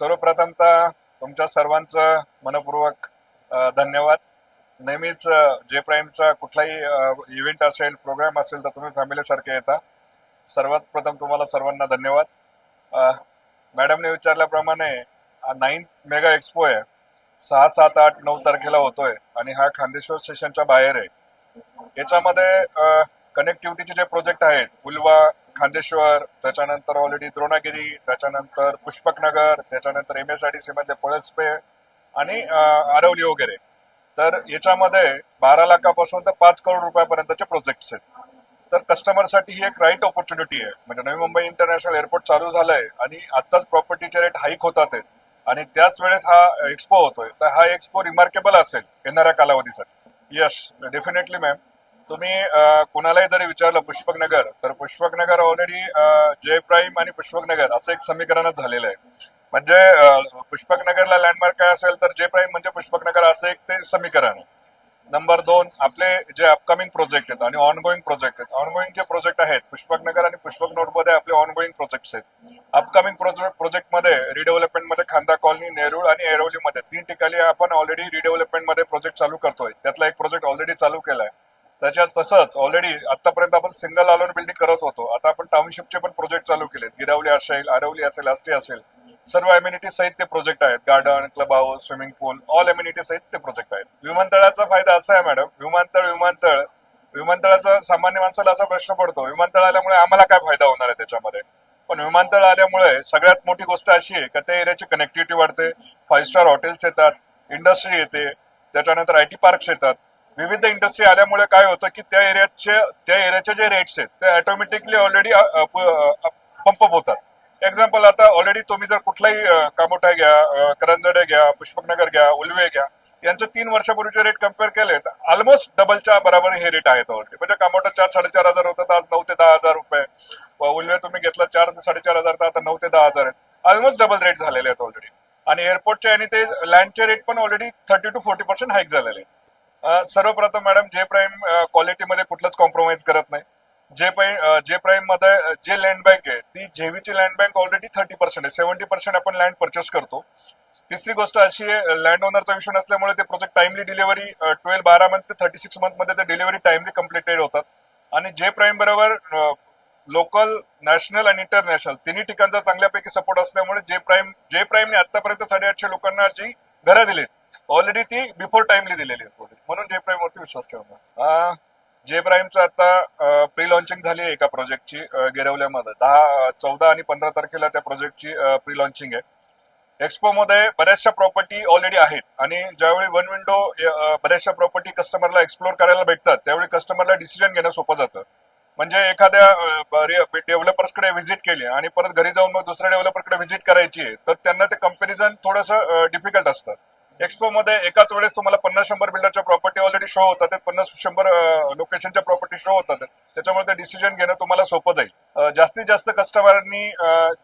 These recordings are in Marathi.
सर्वप्रथमतः तुमच्या सर्वांचं मनपूर्वक धन्यवाद. नेहमीच जे प्राईमचा कुठलाही इव्हेंट असेल, प्रोग्राम असेल तर तुम्ही फॅमिलीसारखे येता. सर्वात प्रथम तुम्हाला सर्वांना धन्यवाद. मॅडमने विचारल्याप्रमाणे 9th मेगा एक्सपो आहे, 6, 7, 8, 9 तारखेला होतोय आणि हा खांदेश्वर स्टेशनच्या बाहेर आहे. याच्यामध्ये कनेक्टिव्हिटीचे जे प्रोजेक्ट आहेत, उल्वा, खांदेश्वर, त्याच्यानंतर ऑलरेडी द्रोणागिरी, त्याच्यानंतर पुष्पकनगर, त्याच्यानंतर MSIDC मध्ये पळसपे आणि आरवली वगैरे. तर याच्यामध्ये 12 लाखापासून तर 5 करोड रुपयापर्यंतचे प्रोजेक्ट्स आहेत. तर कस्टमरसाठी ही एक राईट ऑपॉर्च्युनिटी आहे. म्हणजे नवी मुंबई इंटरनॅशनल एअरपोर्ट चालू झालंय आणि आताच प्रॉपर्टीचे रेट हाईक होतात आहेत आणि त्याच वेळेस हा एक्सपो होतोय. तर हा एक्सपो रिमार्केबल असेल येणाऱ्या कालावधीसाठी. Yes, definitely ma'am. तुम्ही कोणालाही जरी विचारलं पुष्पकनगर, तर पुष्पकनगर ऑलरेडी जय प्राईम आणि पुष्पकनगर असं एक समीकरणच झालेलं आहे. म्हणजे पुष्पकनगरला लँडमार्क काय असेल तर जय प्राईम म्हणजे पुष्पकनगर असं एक ते समीकरण आहे. नंबर 2, आपले जे अपकमिंग प्रोजेक्ट आहेत आणि ऑनगोईंग प्रोजेक्ट आहेत. ऑनगोईंग जे प्रोजेक्ट आहेत पुष्पकनगर आणि पुष्पकनोटमध्ये आपले ऑनगोईंग प्रोजेक्ट्स आहेत. अपकमिंग प्रोजेक्टमध्ये रिडेव्हलपमेंटमध्ये खांदा कॉलनी, नेरूळ आणि ऐरोलीमध्ये 3 ठिकाणी आपण ऑलरेडी रिडेव्हलपमेंटमध्ये प्रोजेक्ट चालू करतोय. त्यातला एक प्रोजेक्ट ऑलरेडी चालू केलाय. त्याच्यात तसंच ऑलरेडी आतापर्यंत आपण सिंगल अलॉन बिल्डिंग करत होतो. आता आपण टाउनशिपचे पण प्रोजेक्ट चालू केलेत. गिरावली असेल, आरवली असेल, आष्टी असेल, सर्व एम्युनिटी सहित ते प्रोजेक्ट आहेत. गार्डन, क्लब हाऊस, स्विमिंग पूल, ऑल एम्युनिटी सहित ते प्रोजेक्ट आहेत. विमानतळाचा फायदा असा आहे मॅडम, विमानतळाचा सामान्य माणसाला असा प्रश्न पडतो, विमानतळ आल्यामुळे आम्हाला काय फायदा होणार आहे त्याच्यामध्ये. पण विमानतळ आल्यामुळे सगळ्यात मोठी गोष्ट अशी आहे की त्या एरियाची कनेक्टिव्हिटी वाढते, 5 स्टार हॉटेल्स येतात, इंडस्ट्री येते, त्याच्यानंतर IT पार्क्स येतात. विविध इंडस्ट्री आल्यामुळे काय होतं की त्या एरियाचे जे रेट्स आहेत ते ऑटोमॅटिकली ऑलरेडी पंपअप होतात. एक्झाम्पल, आता ऑलरेडी तुम्ही जर कुठलाही कामोठा घ्या, करंजडे घ्या, पुष्पकनगर घ्या, उल्वे घ्या, यांचे 3 वर्षापूर्वीचे रेट कम्पेअर केले तर ऑलमोस्ट डबलच्या बरोबर हे रेट आहेत ऑलरेडी. म्हणजे कामोठा 4-4.5 हजार होतात, आज 9 ते 10 हजार रुपये. उल्वे तुम्ही घेतला 4 ते 4.5 हजार, तर आता 9 ते 10 हजार आहेत. ऑलमोस्ट डबल रेट झालेले आहेत ऑलरेडी. आणि एअरपोर्टचे आणि ते लँडचे रेट पण ऑलरेडी 30 to 40% हाईक झालेले आहेत. सर्वप्रथम मॅडम, जे प्राईम क्वालिटीमध्ये कुठलंच कॉम्प्रोमाइज करत नाही. जे प्राईम मध्ये जे लँड बँक आहे ती जेवीची लँड बँक ऑलरेडी 30% आहे. 70% आपण लँड परचेस करतो. तिसरी गोष्ट अशी आहे, लँड ओनरचा विषय नसल्यामुळे ते प्रोजेक्ट टाइमली डिलिव्हरी 12 मंथ ते 36 मंथ मध्ये ते डिलिव्हरी टाइमली कम्प्लिटेड होतात. आणि जे प्राईम बरोबर लोकल, नॅशनल आणि इंटरनॅशनल तिन्ही ठिकाणचा चांगल्यापैकी सपोर्ट असल्यामुळे जे प्राईमने आतापर्यंत 850 लोकांना जी घरं दिलीत ऑलरेडी ती बिफोर टाइमली दिलेली आहेत. म्हणून जे प्राईम वरती विश्वास ठेवणार. जे प्राईमचं आता प्री लॉन्चिंग झाली आहे एका प्रोजेक्टची गिरवल्यामध्ये. 14 आणि 15 तारखेला त्या प्रोजेक्टची प्री लॉन्चिंग आहे. एक्सपो मध्ये बऱ्याचशा प्रॉपर्टी ऑलरेडी आहेत आणि ज्यावेळी वन विंडो बऱ्याचशा प्रॉपर्टी कस्टमरला एक्सप्लोर करायला भेटतात त्यावेळी कस्टमरला डिसिजन घेणं सोपं जातं. म्हणजे एखाद्या डेव्हलपर्सकडे व्हिजिट केली आणि परत घरी जाऊन मग दुसऱ्या डेव्हलपरकडे व्हिजिट करायची आहे तर त्यांना ते कम्पॅरिझन थोडंसं डिफिकल्ट असतं. एक्सपो मध्ये एकाच वेळेस तुम्हाला 50-100 बिल्डरच्या प्रॉपर्टी ऑलरेडी शो होतात, 50-100 लोकेशनच्या प्रॉपर्टी शो होतात. त्याच्यामुळे ते डिसिजन घेणं तुम्हाला सोपं जाईल. जास्तीत जास्त कस्टमरनी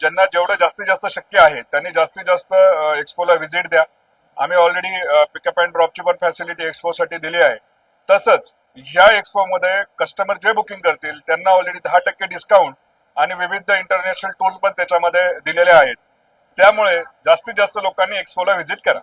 ज्यांना जेवढं जास्तीत जास्त शक्य आहे त्यांनी जास्तीत जास्त एक्सपोला व्हिजिट द्या. आम्ही ऑलरेडी पिकअप अँड ड्रॉपची पण फॅसिलिटी एक्सपोसाठी दिली आहे. तसंच ह्या एक्सपो मध्ये कस्टमर जे बुकिंग करतील त्यांना ऑलरेडी 10% डिस्काउंट आणि विविध इंटरनॅशनल टूर्स पण त्याच्यामध्ये दिलेले आहेत. त्यामुळे जास्तीत जास्त लोकांनी एक्सपोला व्हिजिट करा.